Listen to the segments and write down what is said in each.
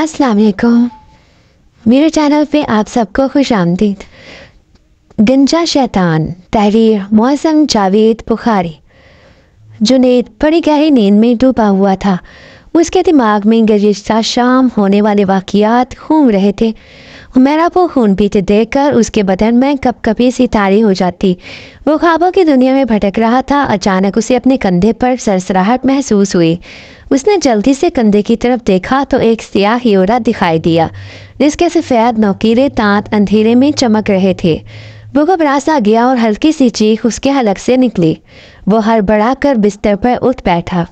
अस्सलाम वालेकुम। मेरे चैनल पे आप सबको खुश आमदीद। गंजा शैतान, तहरीर मौसम जावेद बुखारी। जुनैद बड़ी गहरी नींद में डूबा हुआ था। उसके दिमाग में गुज़िश्ता शाम होने वाले वाक़ियात घूम रहे थे। हुमैरा को खून पीते देखकर उसके बदन में कपकपी सी तारी हो जाती। वो ख्वाबों की दुनिया में भटक रहा था। अचानक उसे अपने कंधे पर सरसराहट महसूस हुई। उसने जल्दी से कंधे की तरफ देखा तो एक सियाह हियोरा दिखाई दिया, जिसके सफ़ेद नोकीले दांत अंधेरे में चमक रहे थे। वो घबरा सा गया और हल्की सी चीख उसके हलक से निकली। वो हड़बड़ा कर बिस्तर पर उठ बैठा।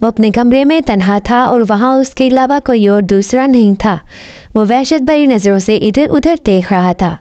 वो अपने कमरे में तन्हा था और वहाँ उसके अलावा कोई और दूसरा नहीं था। वो वहशत भरी नज़रों से इधर उधर देख रहा था।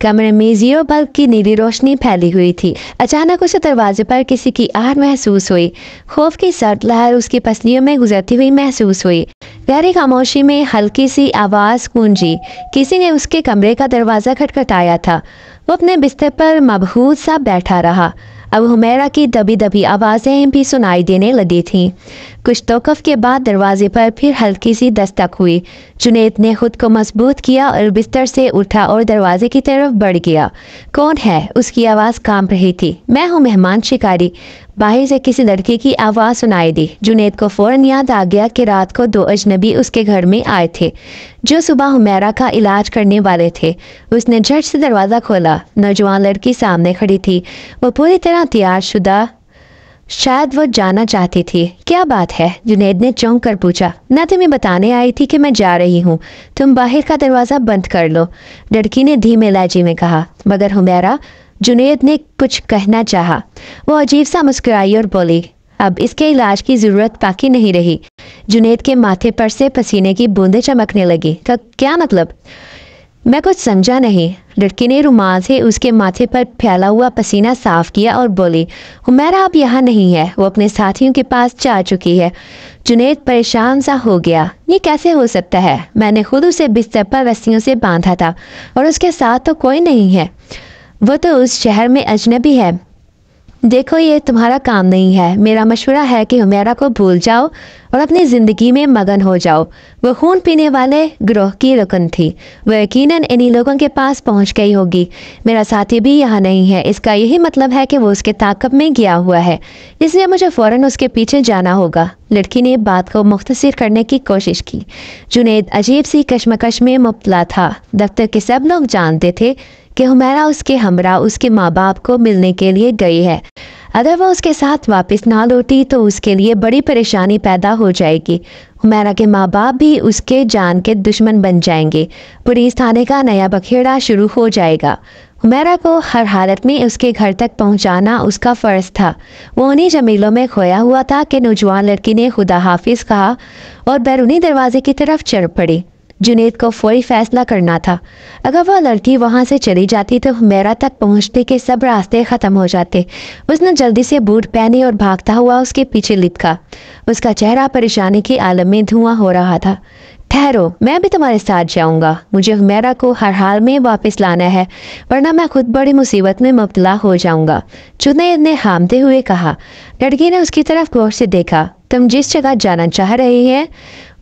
कमरे में जीरो बल्ब की नीली रोशनी फैली हुई थी। अचानक उसे दरवाजे पर किसी की आहट महसूस हुई। खौफ की सर्द लहर उसकी पसलियों में गुजरती हुई महसूस हुई। गहरी खामोशी में हल्की सी आवाज़ गूंजी। किसी ने उसके कमरे का दरवाज़ा खटखटाया था। वो अपने बिस्तर पर मबहूत सा बैठा रहा। अब हुमैरा की दबी दबी आवाज़ें भी सुनाई देने लगी थीं। कुछ तौक़ुफ़ के बाद दरवाजे पर फिर हल्की सी दस्तक हुई। जुनैद ने खुद को मजबूत किया और बिस्तर से उठा और दरवाजे की तरफ बढ़ गया। कौन है? उसकी आवाज़ कांप रही थी। मैं हूँ, मेहमान शिकारी। बाहर से किसी लड़के की आवाज़ सुनाई दी। जुनैद को फ़ौरन याद आ गया कि रात को दो अजनबी उसके घर में आए थे, जो सुबह हुमैरा का इलाज करने वाले थे। उसने झट से दरवाज़ा खोला। नौजवान लड़की सामने खड़ी थी। वो पूरी तरह तैयार शुदा, शायद वो जाना चाहती थी। क्या बात है? जुनैद ने चौंक कर पूछा। मैं तुम्हें बताने आई थी कि मैं जा रही हूँ। तुम बाहर का दरवाज़ा बंद कर लो, लड़की ने धीमे लहजे में कहा। मगर हुमैरा, जुनैद ने कुछ कहना चाहा। वो अजीब सा मुस्कुराई और बोली, अब इसके इलाज की ज़रूरत बाकी नहीं रही। जुनैद के माथे पर से पसीने की बूंदें चमकने लगी। तो क्या मतलब? मैं कुछ समझा नहीं। लड़की ने रुमाल से उसके माथे पर फैला हुआ पसीना साफ किया और बोली, हुमैरा अब यहाँ नहीं है, वो अपने साथियों के पास जा चुकी है। जुनैद परेशान सा हो गया। ये कैसे हो सकता है? मैंने खुद उसे बिस्तर पर रस्सियों से बांधा था और उसके साथ तो कोई नहीं है। वो तो उस शहर में अजनबी है। देखो, ये तुम्हारा काम नहीं है। मेरा मशवरा है कि हुमैरा को भूल जाओ और अपनी ज़िंदगी में मगन हो जाओ। वो खून पीने वाले गिरोह की रुकन थी। वो यकीनन इन्हीं लोगों के पास पहुंच गई होगी। मेरा साथी भी यहाँ नहीं है। इसका यही मतलब है कि वो उसके ताक़ब में गया हुआ है, इसलिए मुझे फ़ौरन उसके पीछे जाना होगा। लड़की ने बात को मुख्तसर करने की कोशिश की। जुनैद अजीब सी कश्मकश में मुब्तला था। दफ्तर के सब लोग जानते थे कि हुमैरा उसके हमरा उसके माँ बाप को मिलने के लिए गई है। अगर वो उसके साथ वापस ना लौटी तो उसके लिए बड़ी परेशानी पैदा हो जाएगी। हुमैरा के माँ बाप भी उसके जान के दुश्मन बन जाएंगे। पुलिस थाने का नया बखेड़ा शुरू हो जाएगा। हुमैरा को हर हालत में उसके घर तक पहुंचाना उसका फ़र्ज था। वो उन्हीं जमीलों में खोया हुआ था कि नौजवान लड़की ने खुदा हाफिज़ कहा और बैरूनी दरवाजे की तरफ चढ़ पड़ी। जुनैद को फौरी फैसला करना था। अगर वह लड़की वहाँ से चली जाती तो हुमैरा तक पहुँचने के सब रास्ते ख़त्म हो जाते। उसने जल्दी से बूट पहने और भागता हुआ उसके पीछे लिपका। उसका चेहरा परेशानी के आलम में धुआं हो रहा था। ठहरो, मैं भी तुम्हारे साथ जाऊंगा। मुझे हुमैरा को हर हाल में वापस लाना है, वरना मैं खुद बड़ी मुसीबत में मुब्तला हो जाऊंगा, जुनैद ने हामते हुए कहा। लड़की ने उसकी तरफ गौर से देखा। तुम जिस जगह जाना चाह रही हैं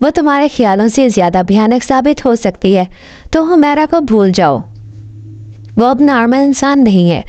वो तुम्हारे ख्यालों से ज़्यादा भयानक साबित हो सकती है, तो हुमैरा को भूल जाओ। वो अब नॉर्मल इंसान नहीं है।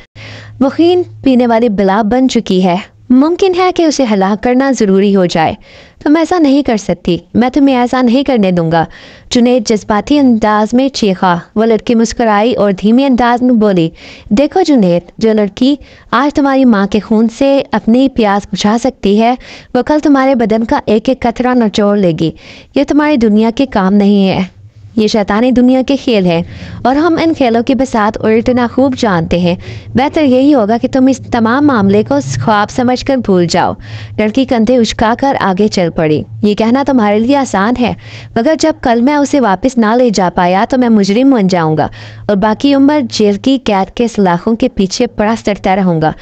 वो खून पीने वाली बला बन चुकी है। मुमकिन है कि उसे हलाक करना ज़रूरी हो जाए। तुम ऐसा नहीं कर सकती। मैं तुम्हें ऐसा नहीं करने दूंगा, जुनैद जज्बाती अंदाज में चीखा। वो लड़की मुस्कुराई और धीमे अंदाज में बोली, देखो जुनैद, जो लड़की आज तुम्हारी माँ के खून से अपनी प्यास बुझा सकती है, वो कल तुम्हारे बदन का एक एक कतरा निचोड़ लेगी। ये तुम्हारी दुनिया के काम नहीं है। ये शैतानी दुनिया के खेल हैं और हम इन खेलों की बसात उल्टना खूब जानते हैं। बेहतर यही होगा कि तुम इस तमाम मामले को ख्वाब समझकर भूल जाओ। लड़की कंधे उचकाकर आगे चल पड़ी। ये कहना तुम्हारे लिए आसान है, मगर जब कल मैं उसे वापस ना ले जा पाया तो मैं मुजरिम बन जाऊंगा और बाकी उम्र जेल की कैद के सलाखों के पीछे पड़ा सड़ता रहूंगा।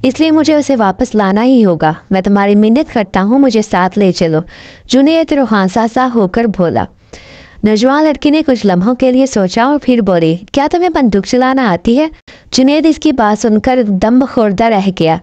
इसलिए मुझे उसे वापस लाना ही होगा। मैं तुम्हारी मिन्नत करता हूँ, मुझे साथ ले चलो, जुनैद रूहांसा सा होकर बोला। नौजवान लड़की ने कुछ लम्हों के लिए सोचा और फिर बोली, क्या तुम्हें बंदूक चलाना आती है? जुनैद इसकी बात सुनकर दम खुर्दा रह गया।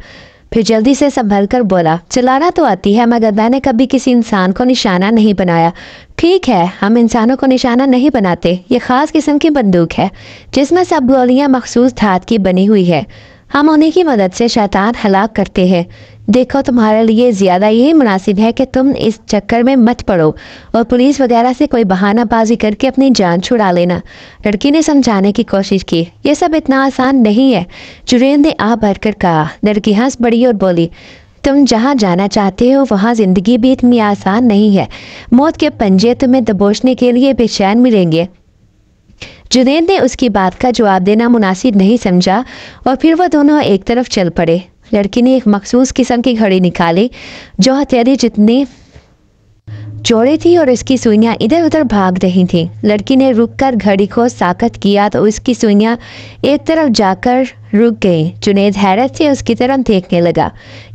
फिर जल्दी से संभल कर बोला, चलाना तो आती है मगर मैंने कभी किसी इंसान को निशाना नहीं बनाया। ठीक है, हम इंसानों को निशाना नहीं बनाते, ये ख़ास किस्म की बंदूक है जिसमें सब गोलियां मखसूस धात की बनी हुई है। हम उन्हीं की मदद से शैतान हलाक करते हैं। देखो, तुम्हारे लिए ज़्यादा यही मुनासिब है कि तुम इस चक्कर में मत पड़ो और पुलिस वगैरह से कोई बहानाबाजी करके अपनी जान छुड़ा लेना। लड़की ने समझाने की कोशिश की, ये सब इतना आसान नहीं है। जुनैद ने आ भरकर कहा। लड़की हंस पड़ी और बोली, तुम जहाँ जाना चाहते हो वहाँ ज़िंदगी भी इतनी आसान नहीं है। मौत के पंजे तुम्हें दबोचने के लिए बेचैन मिलेंगे। जुनैद ने उसकी बात का जवाब देना मुनासिब नहीं समझा और फिर वो दोनों एक तरफ चल पड़े। लड़की ने एक मखसूस किस्म की घड़ी निकाली जो हथेली जितनी चौड़ी थी और इसकी सुइयां इधर उधर भाग रही थीं। लड़की ने रुककर घड़ी को साकत किया तो उसकी सुइयां एक तरफ जाकर रुक गईं। जुनैद हैरत से उसकी तरफ देखने लगा।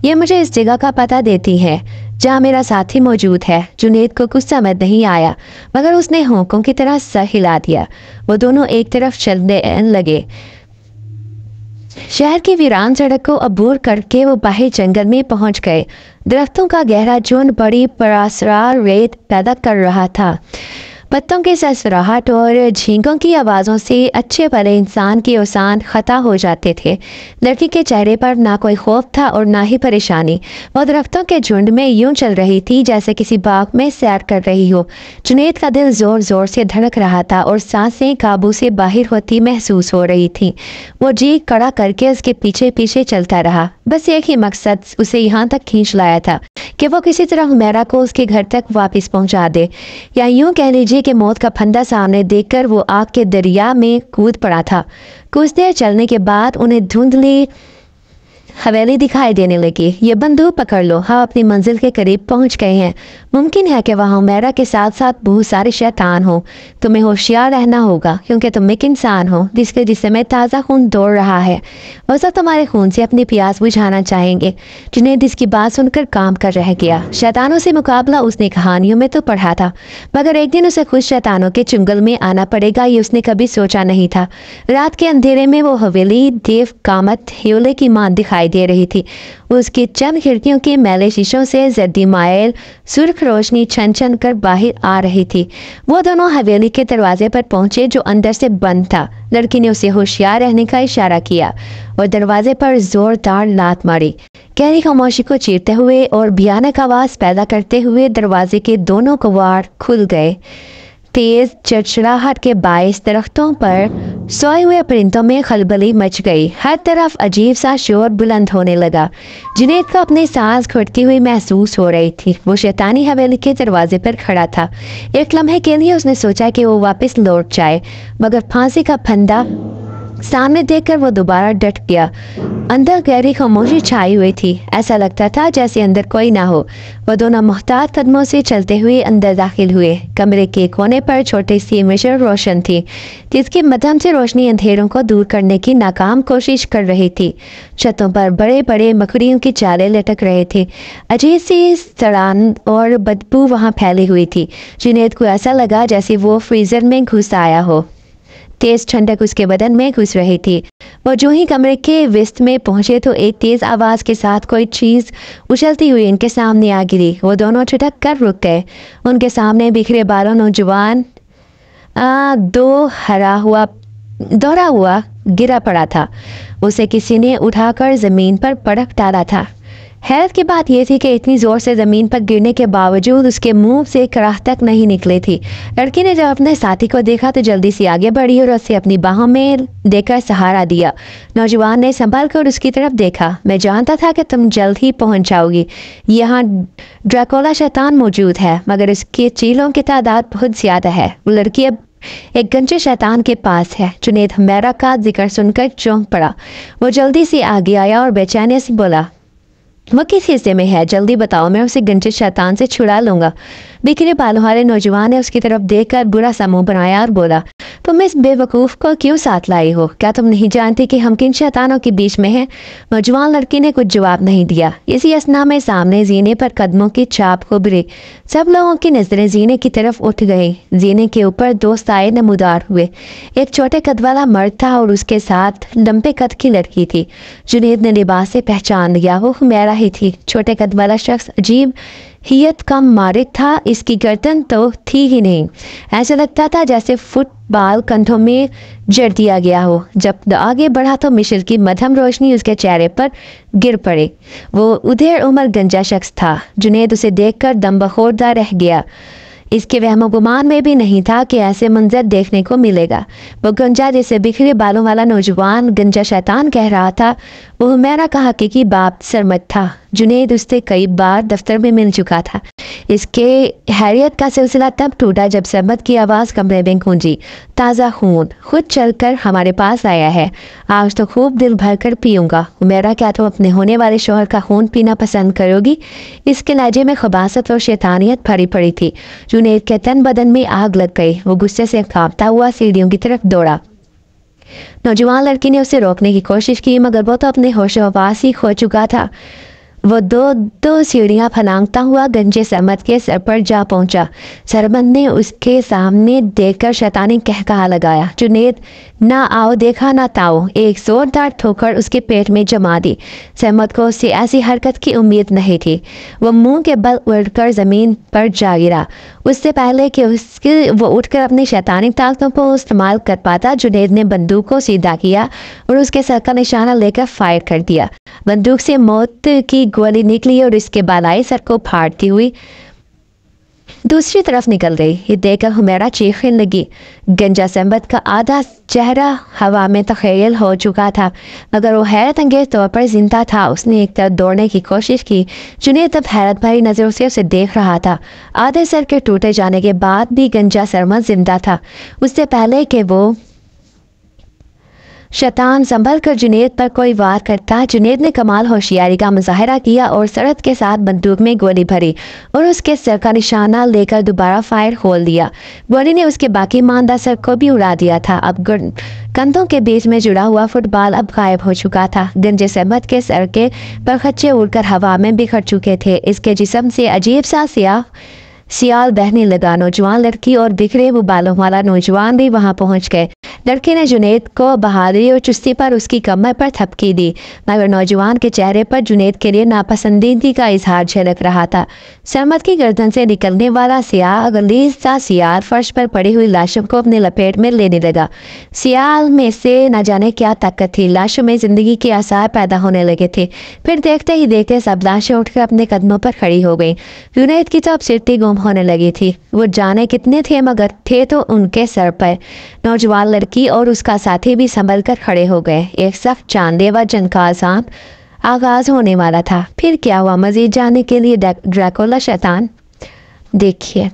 ये मुझे इस जगह का पता देती है जहाँ मेरा साथी मौजूद है। जुनैद को कुछ समझ नहीं आया मगर उसने होंकों की तरह सर हिला दिया। वो दोनों एक तरफ चलने लगे। शहर की वीरान सड़क को अबूर करके वो बाहर जंगल में पहुंच गए। दरख्तों का गहरा झुंड बड़ी परासरार रेत पैदा कर रहा था। पत्तों के सरसराहट और झींगों की आवाज़ों से अच्छे भले इंसान की औसान खता हो जाते थे। लड़की के चेहरे पर ना कोई खौफ था और ना ही परेशानी। वो दरख्तों के झुंड में यूं चल रही थी जैसे किसी बाग में सैर कर रही हो। जुनैद का दिल ज़ोर ज़ोर से धड़क रहा था और सांसें काबू से बाहर होती महसूस हो रही थी। वो जी कड़ा करके उसके पीछे पीछे चलता रहा। बस एक ही मकसद उसे यहाँ तक खींच लाया था कि वो किसी तरह हुमैरा को उसके घर तक वापस पहुँचा दे, या यूँ कह लीजिए कि मौत का फंदा सामने देखकर वो आग के दरिया में कूद पड़ा था। कुछ देर चलने के बाद उन्हें धुंधली हवेली दिखाई देने लगी। ये बंदूक पकड़ लो, हम अपनी मंजिल के करीब पहुंच गए हैं। मुमकिन है कि वहाँ हुमैरा के साथ साथ बहुत सारे शैतान हो। तुम्हें होशियार रहना होगा क्योंकि तुम एक इंसान हो जिसके जिस्म में ताज़ा खून दौड़ रहा है। वो सब तुम्हारे खून से अपनी प्यास बुझाना चाहेंगे। जुनैद इसकी बात सुनकर काम कर रह गया। शैतानों से मुकाबला उसने कहानियों में तो पढ़ा था मगर एक दिन उसे खुद शैतानों के चुंगल में आना पड़ेगा ये उसने कभी सोचा नहीं था। रात के अंधेरे में वो हवेली देव कामत ह्योले की मान दिखाई दे रही थी। उसकी चंद खिड़कियों के मैले शीशों से जर्दी मायल सुर्ख रोशनी छन छन कर बाहर आ रही थी। वो दोनों हवेली के दरवाजे पर पहुंचे जो अंदर से बंद था। लड़की ने उसे होशियार रहने का इशारा किया और दरवाजे पर जोरदार लात मारी। गहरी खामोशी को चीरते हुए और भयानक आवाज पैदा करते हुए दरवाजे के दोनों कवाड़ खुल गए। तेज चरचराहट के बायस दरख्तों पर सोए हुए परिंदों में खलबली मच गई। हर तरफ अजीब सा शोर बुलंद होने लगा। जुनैद को अपनी सांस घुटती हुई महसूस हो रही थी। वो शैतानी हवेली के दरवाजे पर खड़ा था। एक लम्हे के लिए उसने सोचा कि वो वापस लौट जाए मगर फांसी का फंदा सामने देखकर वो दोबारा डट गया। अंदर गहरी खामोशी छाई हुई थी। ऐसा लगता था जैसे अंदर कोई ना हो। वो दोनों मुख्तार कदमों से चलते हुए अंदर दाखिल हुए। कमरे के कोने पर छोटी सी मिशर रोशन थी जिसके मध्यम से रोशनी अंधेरों को दूर करने की नाकाम कोशिश कर रही थी। छतों पर बड़े बड़े मकड़ियों के जाले लटक रहे थे। अजीब सी सड़ान और बदबू वहाँ फैली हुई थी। जुनैद को ऐसा लगा जैसे वो फ्रीजर में घुस आया हो। तेज ठंडक उसके बदन में घुस रही थी। वो जो ही कमरे के विस्त में पहुंचे तो एक तेज आवाज के साथ कोई चीज उछलती हुई इनके सामने आ गिरी। वो दोनों ठिठक कर रुक गए। उनके सामने बिखरे बालों नौजवान दौड़ा हुआ गिरा पड़ा था। उसे किसी ने उठाकर जमीन पर पटक डाला था। हैरत की बात यह थी कि इतनी जोर से जमीन पर गिरने के बावजूद उसके मुंह से कराह तक नहीं निकली थी। लड़की ने जब अपने साथी को देखा तो जल्दी से आगे बढ़ी और उसे अपनी बाहों में देकर सहारा दिया। नौजवान ने संभल कर उसकी तरफ देखा। मैं जानता था कि तुम जल्द ही पहुंच जाओगी। यहाँ ड्रैकुला शैतान मौजूद है मगर उसके चीलों की तादाद बहुत ज्यादा है। वो लड़की अब एक गंजे शैतान के पास है। जुनैद हुमैरा का जिक्र सुनकर चौंक पड़ा। वो जल्दी से आगे आया और बेचैनी से बोला, वो किस हिस्से में है? जल्दी बताओ, मैं उसे गंजे शैतान से छुड़ा लूंगा। बिखरे बालों वाले नौजवान ने उसकी तरफ देखकर बुरा सा मुंह बनाया और बोला, तुम इस बेवकूफ़ को क्यों साथ लाई हो? क्या तुम नहीं जानती कि हम किन शैतानों के बीच में हैं? नौजवान लड़की ने कुछ जवाब नहीं दिया। इसी असना में सामने जीने पर कदमों की छाप उभरी। सब लोगों की नजरें जीने की तरफ उठ गई। जीने के ऊपर दो साए नमूदार हुए। एक छोटे कद वाला मर्द था और उसके साथ लंबे कद की लड़की थी। जुनैद ने लिबास से पहचान लिया, वो हुमैरा ही थी। छोटे कद वाला शख्स अजीब हियत का मारिक था। इसकी गर्दन तो थी ही नहीं, ऐसा लगता था जैसे फुटबॉल कंधों में जड़ दिया गया हो। जब आगे बढ़ा तो मिशल की मध्यम रोशनी उसके चेहरे पर गिर पड़ी। वो उधेड़ उम्र गंजा शख्स था। जुनैद उसे देखकर दम बखोरदा रह गया। इसके वहमो गुमान में भी नहीं था कि ऐसे मंजर देखने को मिलेगा। वो गंजा जिसे बिखरे बालों वाला नौजवान गंजा शैतान कह रहा था, वो हुमैरा का हकीकी बाप सरमद था। जुनैद उससे कई बार दफ्तर में मिल चुका था। इसके हैरियत का सिलसिला तब टूटा जब सरमद की आवाज़ कमरे में गूंजी, ताज़ा खून खुद चलकर हमारे पास आया है। आज तो खूब दिल भर कर पीऊँगा। हुमैरा, क्या तुम अपने होने वाले शोहर का खून पीना पसंद करोगी? इसके लहजे में खबासत और शैतानियत भरी पड़ी थी। जुनैद के तन बदन में आग लग गई। वो गुस्से से कांपता हुआ सीढ़ियों की तरफ दौड़ा। नौजवान लड़की ने उसे रोकने की कोशिश की, मगर वो तो अपने होश हवास ही खो चुका था। वो दो सीढ़ियां फलांगता हुआ गंजे सरमद के सर पर जा पहुंचा। सरमद ने उसके सामने देखकर शैतानी कहकहा लगाया। जुनैद, ना आओ देखा ना ताओ, एक जोरदार ठोकर उसके पेट में जमा दी। सरमद को उससे ऐसी हरकत की उम्मीद नहीं थी। वो मुंह के बल उड़कर जमीन पर जा गिरा। उससे पहले कि वो उठकर अपनी शैतानी ताकतों को इस्तेमाल कर पाता, जुनैद ने बंदूक को सीधा किया और उसके सर का निशाना लेकर फायर कर दिया। बंदूक से मौत की गोली निकली और इसके बालाई सर को फाड़ती हुई दूसरी तरफ निकल गई। ये देखकर हुमैरा चीखने लगी। गंजा सरमद का आधा चेहरा हवा में तखय्युल हो चुका था, मगर वो हैरत अंगेज तौर पर जिंदा था। उसने एक तरफ दौड़ने की कोशिश की। जुनैद तब हैरत भरी नजरों से उसे देख रहा था। आधे सर के टूटे जाने के बाद भी गंजा सरमद जिंदा था। उससे पहले कि वो शैतान संभल कर जुनैद पर कोई वार करता, जुनैद ने कमाल होशियारी का मुजाहरा किया और सरहद के साथ बंदूक में गोली भरी और उसके सर का निशाना लेकर दोबारा फायर खोल दिया। गोली ने उसके बाकी मानदा सर को भी उड़ा दिया था। अब कंधों के बीच में जुड़ा हुआ फुटबॉल अब गायब हो चुका था। गंजे सरमद के सर के परखच्चे उड़कर हवा में बिखर चुके थे। इसके जिस्म से अजीब सा सियाल बहने लगा। नौजवान लड़की और बिखरे हुए बालों वाला नौजवान भी वहां पहुंच गए। लड़की ने जुनैद को बहादुरी और चुस्ती पर उसकी कमर पर थपकी दी, मगर नौजवान के चेहरे पर जुनैद के लिए नापसंदीदगी का इजहार झलक रहा था। सरमद की गर्दन से निकलने वाला सियाह गलीज सा सियाल फर्श पर पड़ी हुई लाशों को अपने लपेट में लेने लगा। सियाल में से न जाने क्या ताकत थी। लाशों में जिंदगी के आसार पैदा होने लगे थे। फिर देखते ही देखते सब लाशें उठकर अपने कदमों पर खड़ी हो गई। जुनैद की तो अब सिरती गुम होने लगी थी। वो जाने कितने थे, मगर थे तो उनके सर पर। नौजवान लड़की और उसका साथी भी संभल कर खड़े हो गए। एक सख्त जानलेवा जंग का आगाज होने वाला था। फिर क्या हुआ, मजीद जानने के लिए ड्रैकुला शैतान देखिए।